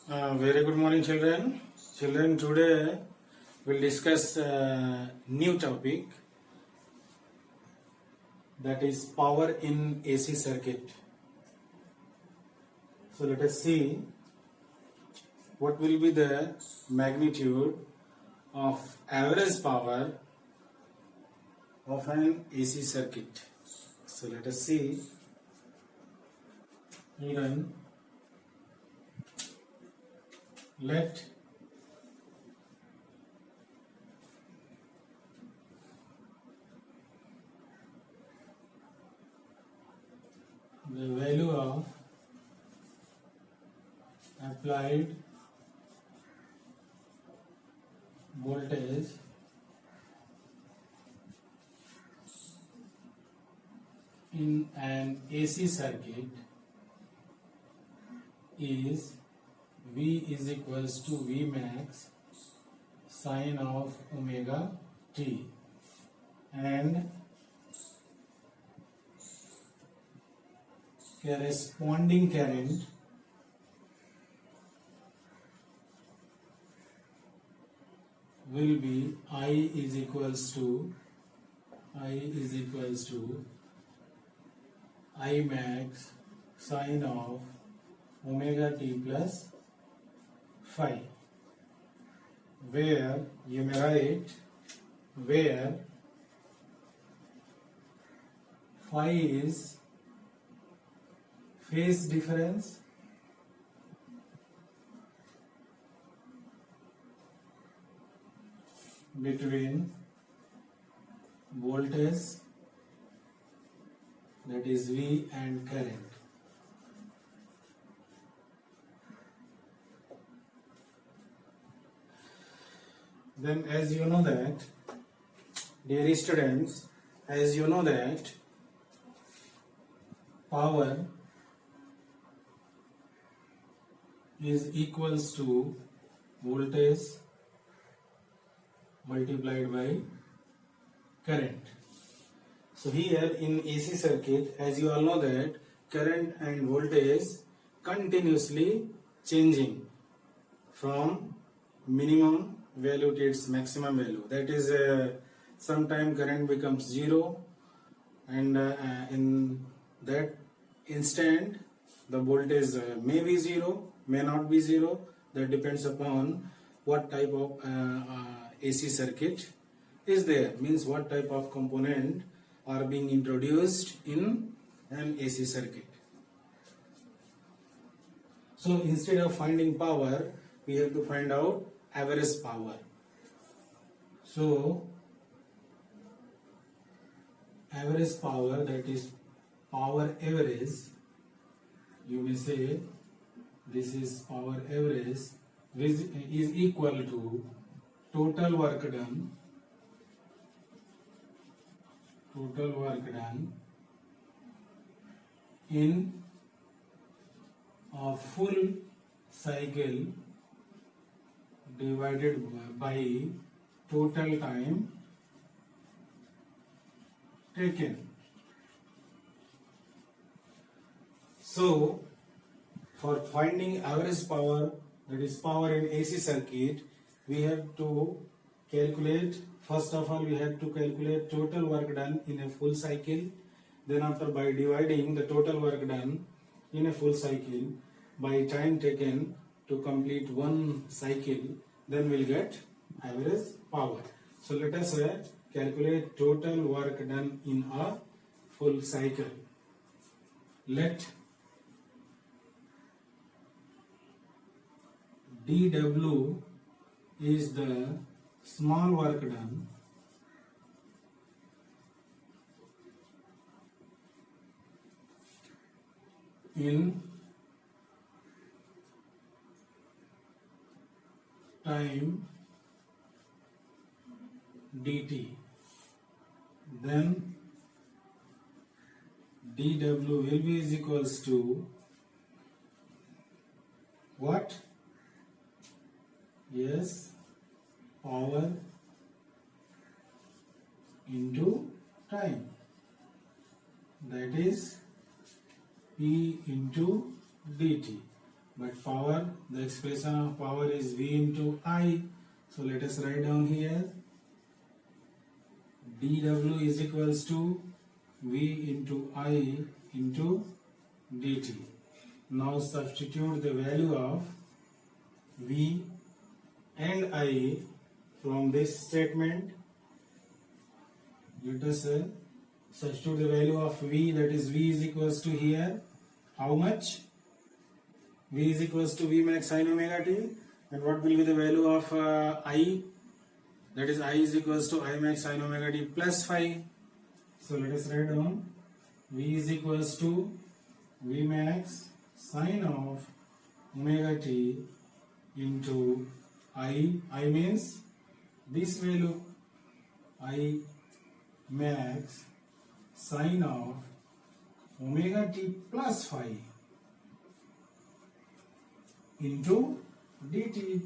Very good morning, children. Children, today we'll discuss a new topic, that is power in AC circuit. So let us see what will be the magnitude of average power of an AC circuit. So let us see. Children, let the value of applied voltage in an AC circuit is V is equals to V max sine of omega t, and corresponding current will be I is equals to I max sine of omega t plus phi, where you may write where phi is phase difference between voltage, that is V, and current. Then, as you know that, dear students, as you know that power is equals to voltage multiplied by current. So here in AC circuit, as you all know that current and voltage continuously changing from minimum value to its maximum value. That is, sometime current becomes zero, and in that instant the voltage may be zero, may not be zero. That depends upon what type of AC circuit is there, means what type of component are being introduced in an AC circuit. So instead of finding power, we have to find out average power. So average power, that is power average, you may say this is power average, which is equal to total work done in a full cycle divided by total time taken. So for finding average power, that is power in AC circuit, we have to calculate, first of all we have to calculate total work done in a full cycle. Then after, by dividing the total work done in a full cycle by time taken to complete one cycle, then we'll get average power. So let us calculate total work done in a full cycle. Let dW is the small work done in time dt, then dW will be is equals to what? Yes, power into time, that is P into dt. but power, the expression of power is V into I. So let us write down here dW is equals to V into I into dt. Now substitute the value of V and I from this statement. Let us substitute the value of V, that is V is equals to here how much? V is equals to V max sin omega t, and what will be the value of I? That is I is equals to I max sin omega t plus phi. So let us write down V is equals to V max sin of omega t into I means this value, I max sin of omega t plus phi into dt.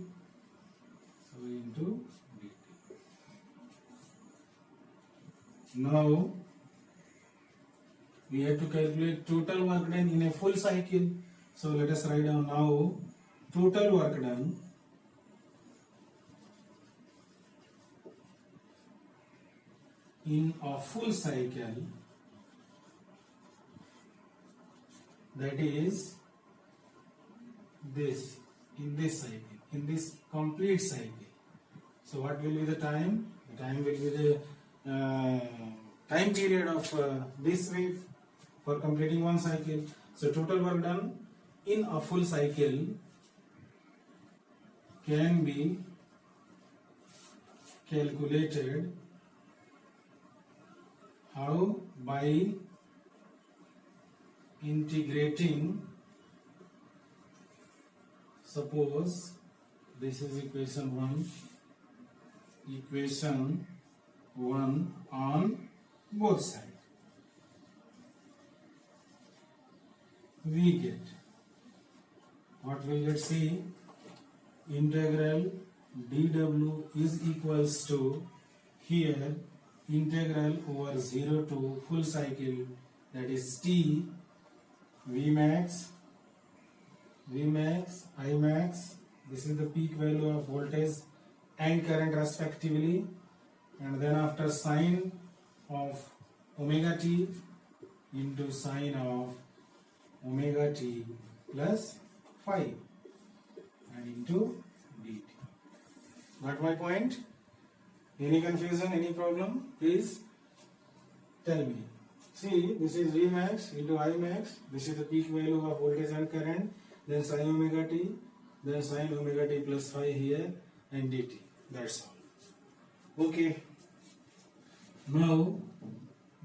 So into dt. Now we have to calculate total work done in a full cycle. So let us write down now total work done in a full cycle, that is this, in this cycle, in this complete cycle. So what will be the time? The time will be the time period of this wave for completing one cycle. So total work done in a full cycle can be calculated how? By integrating, suppose this is equation 1 on both sides. We get, what will get? See, integral dW is equals to here integral over 0 to full cycle, that is t, V max, I max, this is the peak value of voltage and current respectively, and then after sine of omega t into sine of omega t plus phi and into dt. Got my point? Any confusion, any problem? Please tell me. See, this is V max into I max. This is the peak value of voltage and current. Then sin omega t. Then sin omega t plus phi here and dt. That's all. Okay. Now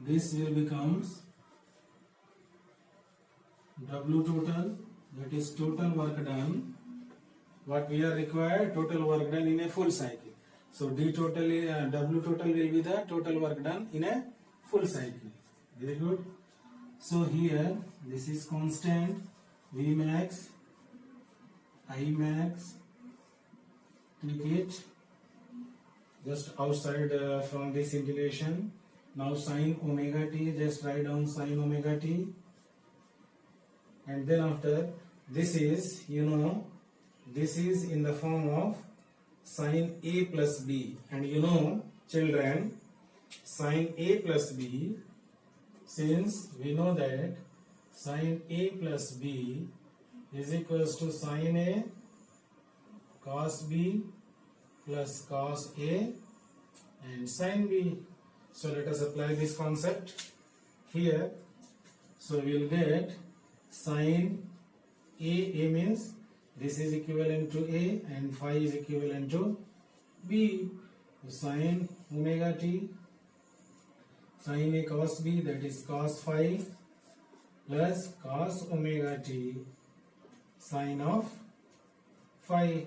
this will becomes W total. That is total work done. What we are required? Total work done in a full cycle. So D total, W total will be the total work done in a full cycle. Very good. So here this is constant V max, I max, take it just outside from this integration. Now sin omega t, just write down sin omega t, and then after this is, this is in the form of sin A plus B, and children, sin A plus B, since we know that sin A plus B is equals to sin A cos B plus cos A and sin B. So let us apply this concept here. So we will get sin A means this is equivalent to A and phi is equivalent to B. So sin omega t, sin A cos B, that is cos phi plus cos omega t sin of phi,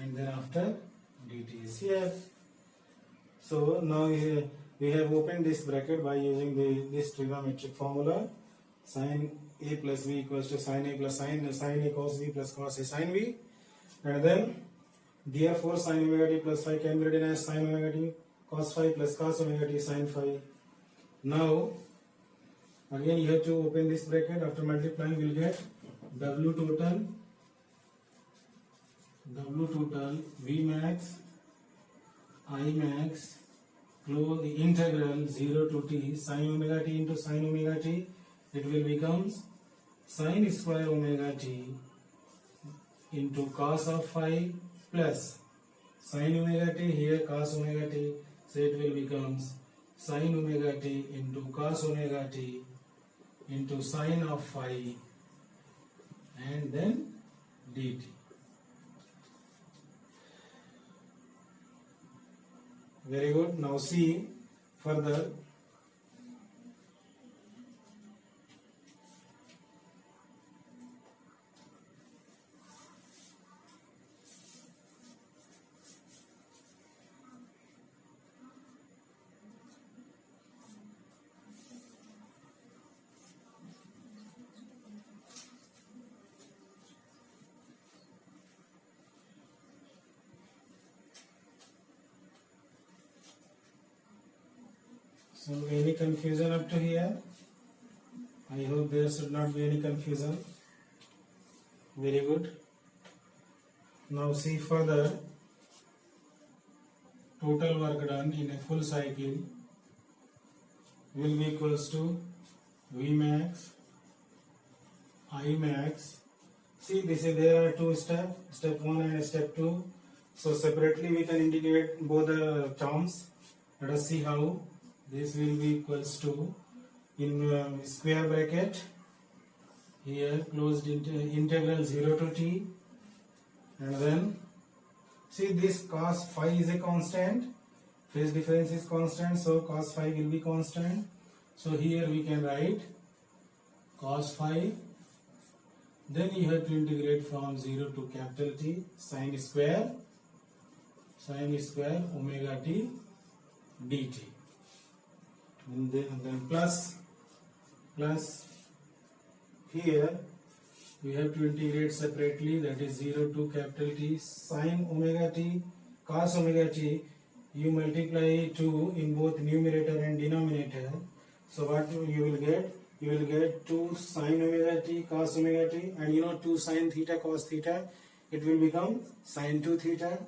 and then after dt is here. So now we have opened this bracket by using this trigonometric formula. Sin A plus B equals to sin A plus sin A cos B plus cos A sin B, and then therefore sin omega t plus phi can be written as sin omega t cos phi plus cos omega t sin phi. Now again you have to open this bracket. After multiplying we will get W total W total V max I max close the integral 0 to t sin omega t into sin omega t, it will becomes sin square omega t into cos of phi plus sin omega t, here cos omega t, so it will becomes sin omega t into cos omega t into sin of phi and then dt. Very good. Now see further. So any confusion up to here? I hope there should not be any confusion. Very good. Now see further. Total work done in a full cycle will be equals to V max I max. See, there are two steps, step 1 and step 2. So separately we can integrate both the terms. Let us see how. This will be equals to, in square bracket, here closed integral 0 to t, and then see this cos phi is a constant, phase difference is constant, so cos phi will be constant. So here we can write cos phi, then you have to integrate from 0 to capital T sin square omega t dt. And then plus here we have to integrate separately, that is 0 to capital T sin omega t cos omega t, you multiply 2 in both numerator and denominator. So what you will get? You will get 2 sin omega t cos omega t, and 2 sin theta cos theta, it will become sin 2 theta.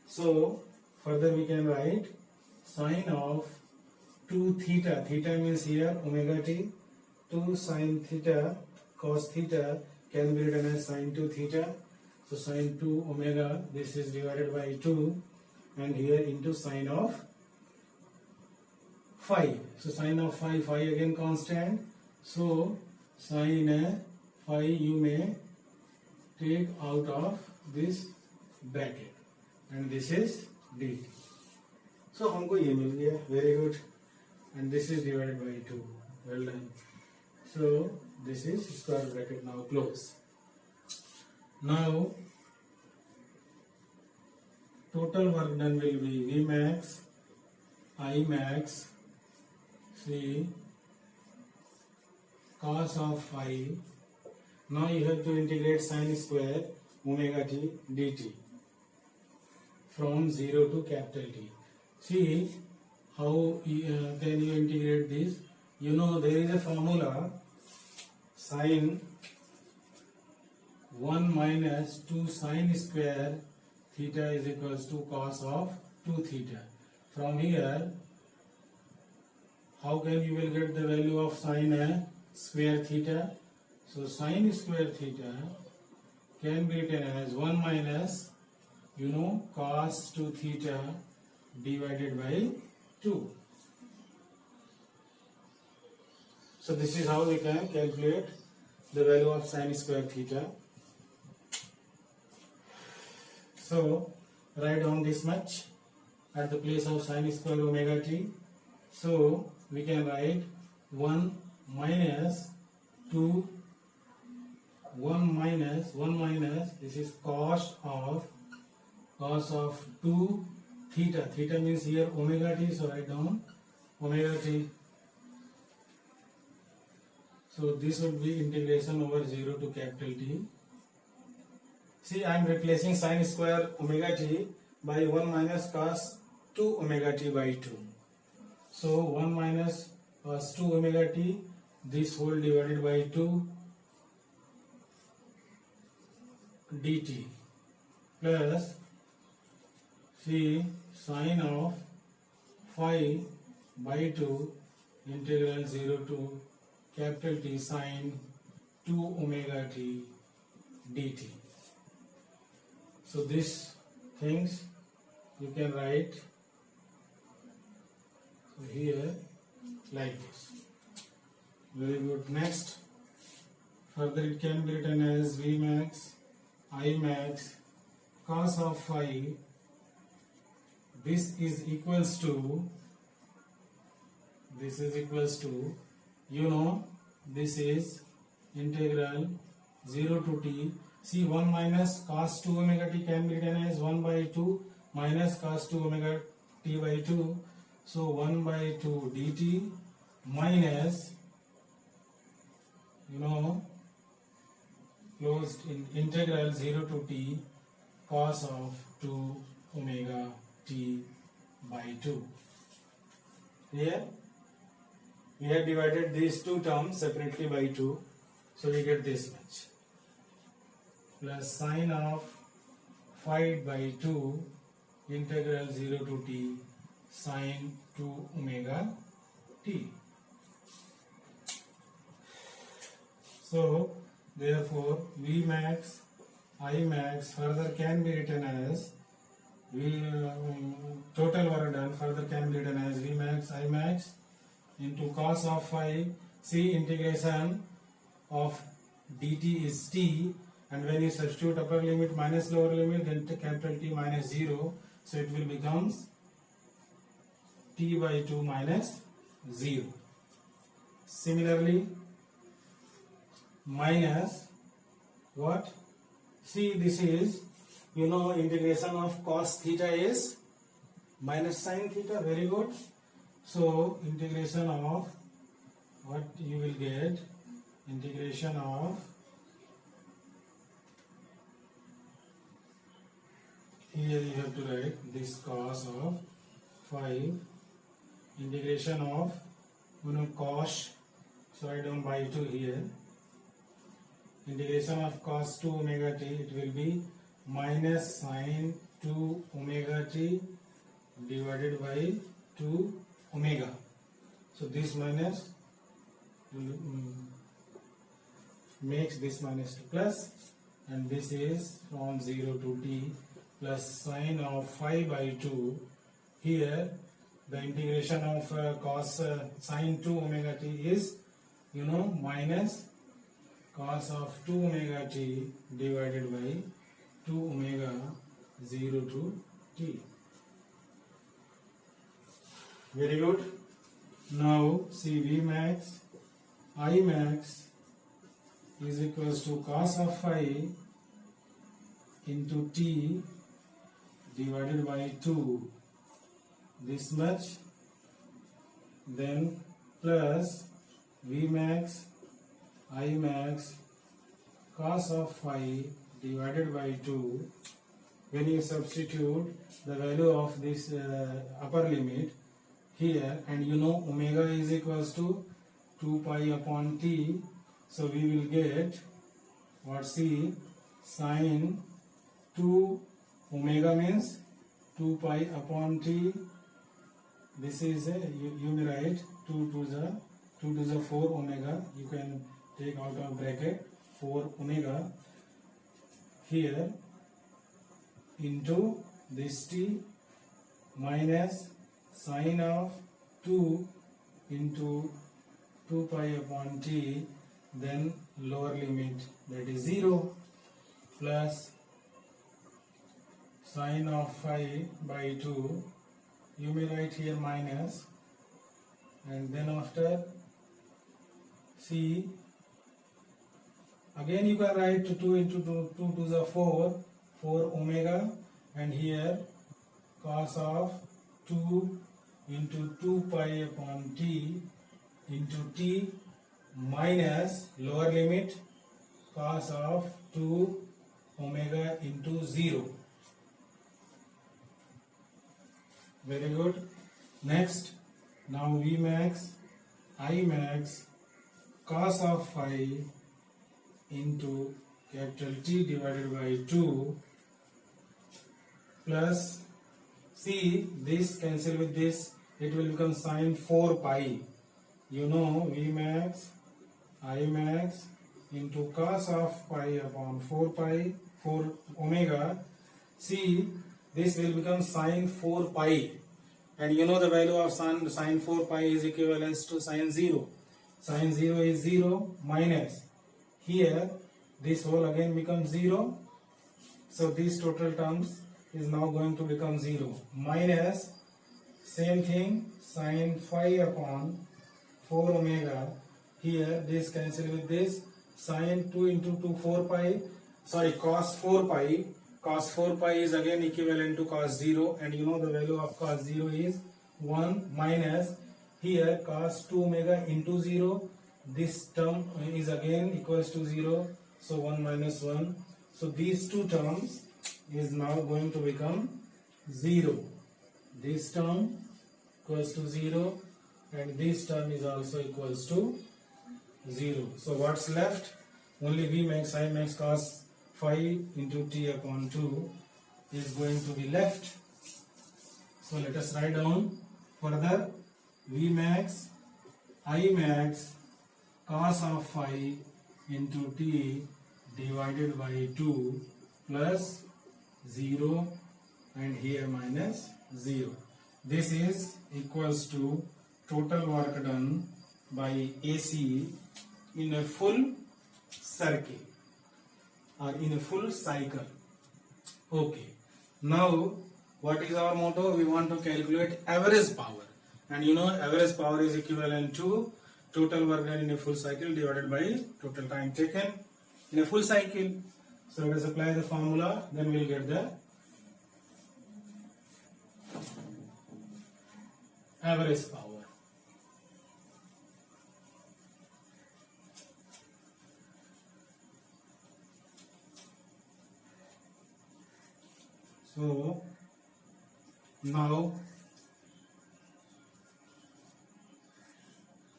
So further we can write sin of 2 theta, theta means here omega t, 2 sin theta cos theta can be written as sin 2 theta. So sin 2 omega, this is divided by 2, and here into sin of phi. So sin of phi again constant. So sin phi you may take out of this bracket, and this is dt. So हमको ये मिल गया. Very good. And this is divided by 2. Well done. So this is square bracket now close. Now total work done will be V max I max see cos of phi. Now you have to integrate sin square omega t dt from 0 to capital T. See how can you integrate this? There is a formula, sin 1 minus 2 sin square theta is equals to cos of 2 theta. From here, how can you will get the value of sin square theta? So sin square theta can be written as 1 minus cos 2 theta divided by 2. So this is how we can calculate the value of sin square theta. So write down this much at the place of sin square omega t. So we can write 1 minus 2, 1 minus this is cos of 2 theta. Theta means here omega t, so write down omega t. So this would be integration over 0 to capital T. See, I am replacing sin square omega t by 1 minus cos 2 omega t by 2. So 1 minus cos 2 omega t, this whole divided by 2 dt. plus C sine of phi by 2 integral 0 to capital T sine 2 omega t dt. So these things you can write here like this. Very good. Next, further it can be written as V max I max cos of phi. This is equals to, this is integral 0 to t. See, 1 minus cos 2 omega t can be written as 1 by 2 minus cos 2 omega t by 2. So 1 by 2 dt minus, closed in integral 0 to t cos of 2 omega t by 2. Here we have divided these two terms separately by 2, so we get this much, plus sine of phi by 2 integral 0 to t sine 2 omega t. So therefore V max I max further can be written as total work done further can be written as V max I max into cos of phi. See, integration of dt is t, and when you substitute upper limit minus lower limit, then capital T minus 0, so it will becomes t by 2 minus 0. Similarly, minus what? See, this is, integration of cos theta is minus sin theta. Very good. So integration of what you will get, integration of, here you have to write this cos of 5, integration of cos, so write down by 2 here, integration of cos 2 omega t, it will be minus sine 2 omega t divided by 2 omega. So this minus makes this minus to plus, and this is from 0 to t plus sine of phi by 2. Here the integration of cos sine 2 omega t is minus cos of 2 omega t divided by 2 omega 0 to t. Very good. Now see, V max I max is equals to cos of phi into t divided by 2, this much, then plus V max I max cos of phi divided by 2. When you substitute the value of this upper limit here, and omega is equals to 2 pi upon t, so we will get what? See, sine 2 omega means 2 pi upon t. This is you may write 2 to the 4 omega. You can take out of bracket 4 omega here into this t minus sine of 2 into 2 pi upon t, then lower limit, that is 0, plus sine of phi by 2, you may write here minus, and then after, see, again you can write 2 into 2 to the 4 omega, and here cos of 2 into 2 pi upon t into t minus lower limit cos of 2 omega into 0. Very good. Next, now V max I max cos of phi into capital T divided by 2 plus, see this cancel with this, it will become sine 4 pi. You know Vmax I max into cos of pi upon 4 pi 4 omega. See, this will become sine 4 pi, and you know the value of sine 4 pi is equivalent to sine 0. Sine 0 is 0 minus, here this whole again becomes 0, so these total terms is now going to become 0 minus same thing sine phi upon 4 omega. Here this cancel with this, sine 2 into 2 4 pi, sorry, cos 4 pi. Cos 4 pi is again equivalent to cos 0, and you know the value of cos 0 is 1 minus, here cos 2 omega into 0, this term is again equals to 0, so 1 minus 1. So these two terms is now going to become 0. This term equals to 0 and this term is also equals to 0. So what's left? Only V max I max cos phi into t upon 2 is going to be left. So let us write down further V max I max cos of phi into t divided by 2 plus 0 and here minus 0. This is equals to total work done by AC in a full circle or in a full cycle. Okay, now what is our motto? We want to calculate average power, and you know average power is equivalent to total work done in a full cycle divided by total time taken in a full cycle. So let us apply the formula, then we'll get the average power. So now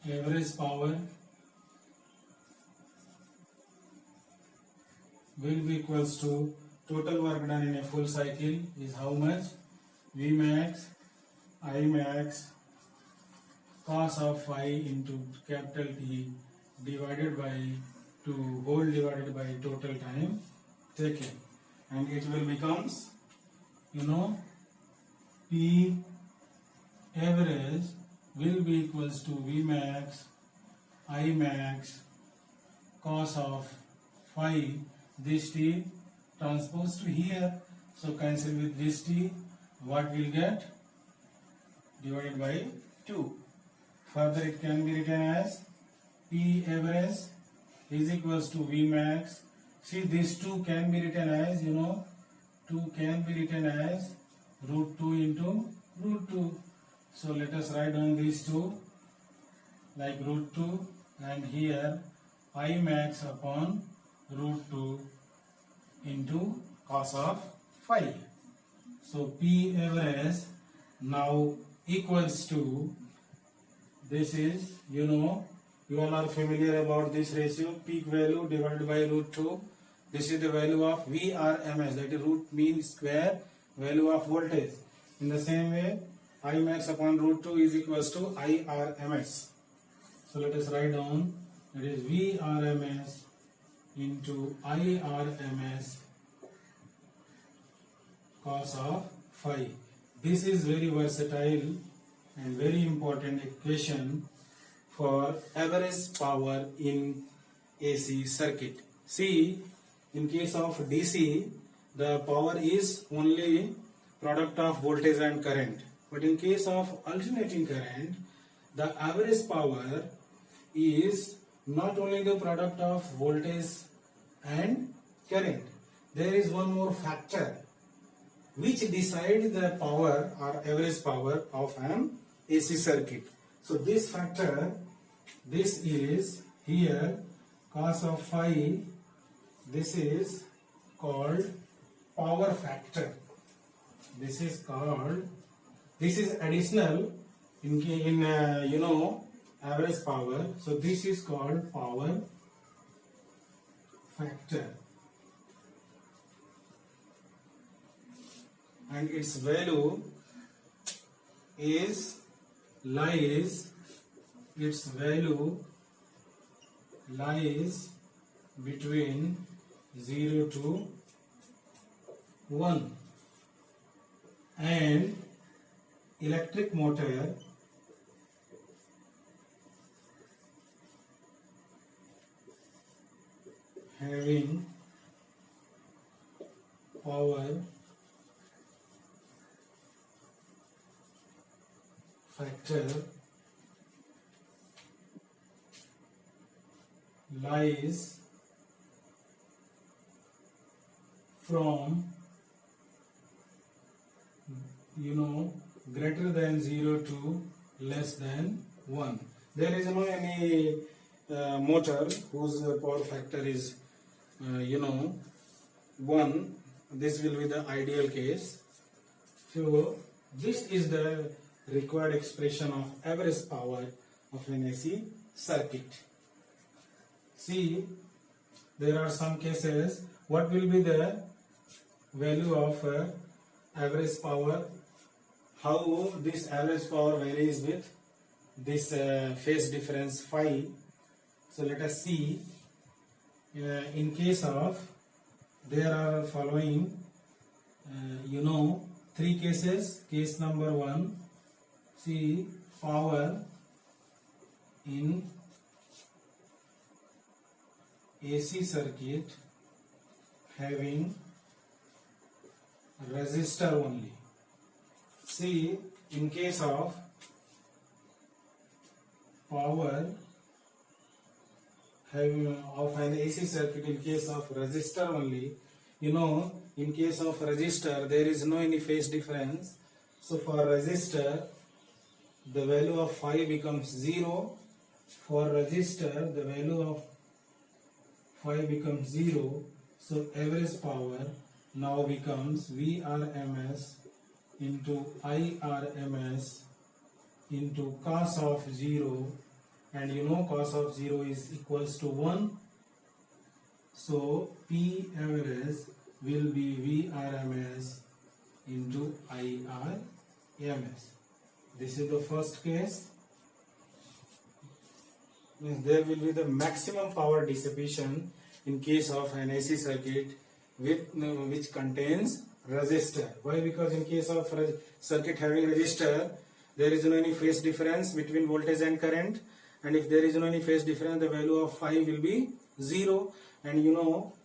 average power will be equals to total work done in a full cycle is how much? V max I max cos of phi into capital T divided by 2 whole divided by total time taken, and it will becomes, you know, P average will be equals to V max I max cos of phi, this t transpose to here, so cancel with this t, what will get? Divided by 2. Further it can be written as P average is equals to V max. See, this 2 can be written as, you know, 2 can be written as root 2 into root 2. So let us write down these two like root 2, and here I max upon root 2 into cos of phi. So P average now equals to, this is, you know, you all are familiar about this ratio, peak value divided by root 2. This is the value of VRMS, that is root mean square value of voltage. In the same way, I max upon root 2 is equals to IRMS. So let us write down, that is VRMS into IRMS cos of phi. This is very versatile and very important equation for average power in AC circuit. See, in case of DC, the power is only product of voltage and current. But in case of alternating current, the average power is not only the product of voltage and current. There is one more factor which decides the power or average power of an AC circuit. So this factor, this is here cos of phi, this is called power factor. This is called, this is additional in you know, average power. So this is called power factor. and its value lies between 0 to 1, and electric motor having power factor lies from greater than 0 to less than 1. There is no any motor whose power factor is 1. This will be the ideal case. So this is the required expression of average power of an AC circuit. See, there are some cases. What will be the value of average power? How this average power varies with this phase difference phi. So let us see. In case of, there are following 3 cases. Case number 1, see, power in AC circuit having resistor only. See, in case of power having of an AC circuit, in case of resistor only, in case of resistor there is no any phase difference. So for resistor the value of phi becomes 0. For resistor the value of phi becomes 0. So average power now becomes Vrms into Irms into cos of 0, and cos of 0 is equals to 1. So P average will be Vrms into Irms. This is the first case. Means there will be the maximum power dissipation in case of an AC circuit which contains resistor. Why? Because in case of circuit having resistor, there is no any phase difference between voltage and current, and if there is no any phase difference, the value of phi will be 0, and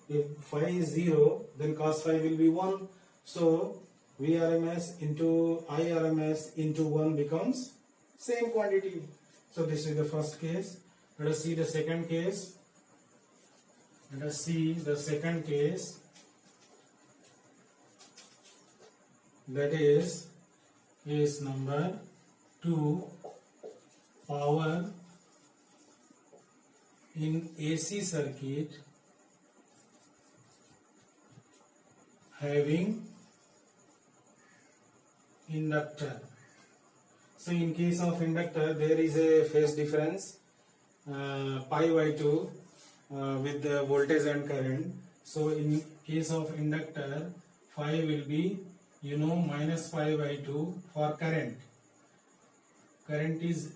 if phi is 0, then cos phi will be 1. So Vrms into Irms into 1 becomes same quantity. So this is the first case. Let us see the second case. That is case number 2, power in AC circuit having inductor. So in case of inductor there is a phase difference pi by 2 with the voltage and current. So in case of inductor phi will be minus pi by 2 for current. Current is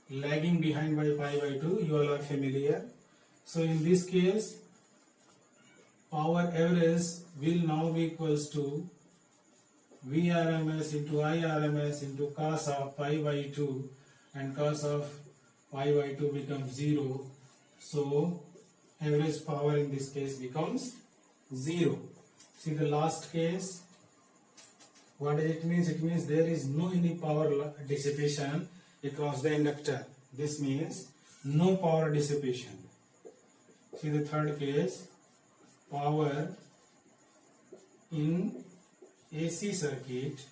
lagging behind by pi by 2, you all are familiar. So in this case power average will now be equals to Vrms into Irms into cos of pi by 2, and cos of pi by 2 becomes 0. So average power in this case becomes 0. See the last case. What does it mean? It means there is no any power dissipation across the inductor. This means no power dissipation. See the third case. Power in AC circuit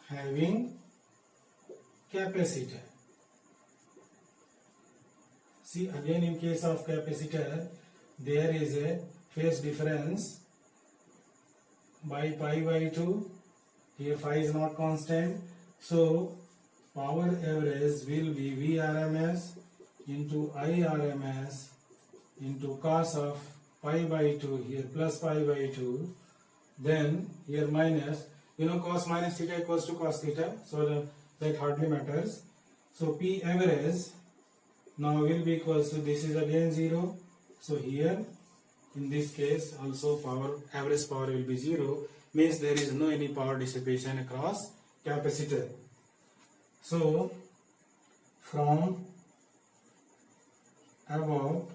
having capacitor. See again, in case of capacitor there is a phase difference by pi by 2. Here phi is not constant, so power average will be Vrms into Irms into cos of pi by 2, here plus pi by 2, then here minus, cos minus theta equals to cos theta, so that hardly matters. So P average now will be equals to, this is again 0, so here in this case also average power will be 0, means there is no any power dissipation across capacitor. So from above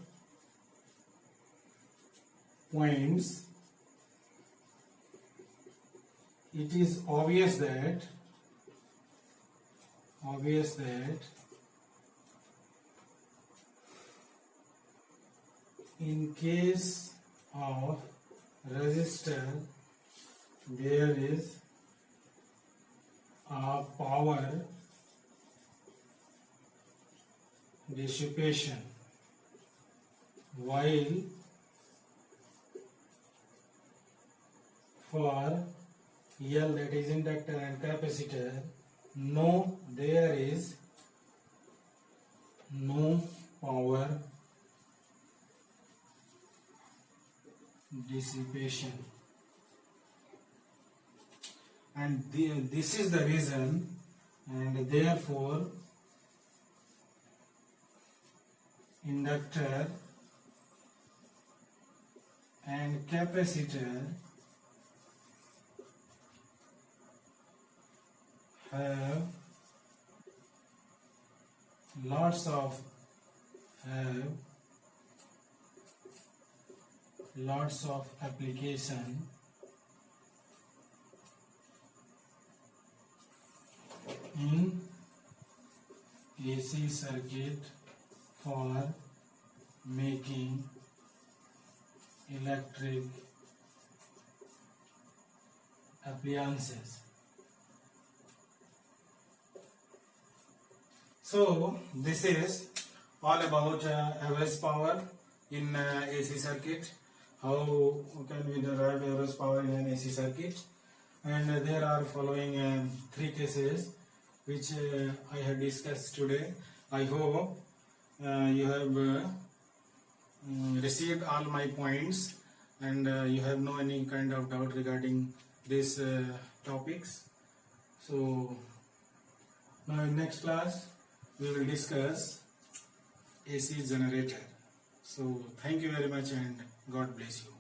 points, it is obvious that in case of resistor there is a power dissipation, while for L, that is inductor and capacitor, there is no power dissipation, and this is the reason, and therefore inductor and capacitor have lots of application in AC circuit for making electric appliances. So this is all about average power in AC circuit. How can we derive average power in an AC circuit? And there are following 3 cases which I have discussed today. I hope you have received all my points, and you have no any kind of doubt regarding these topics. So now in next class we will discuss AC generator. So thank you very much, and God bless you.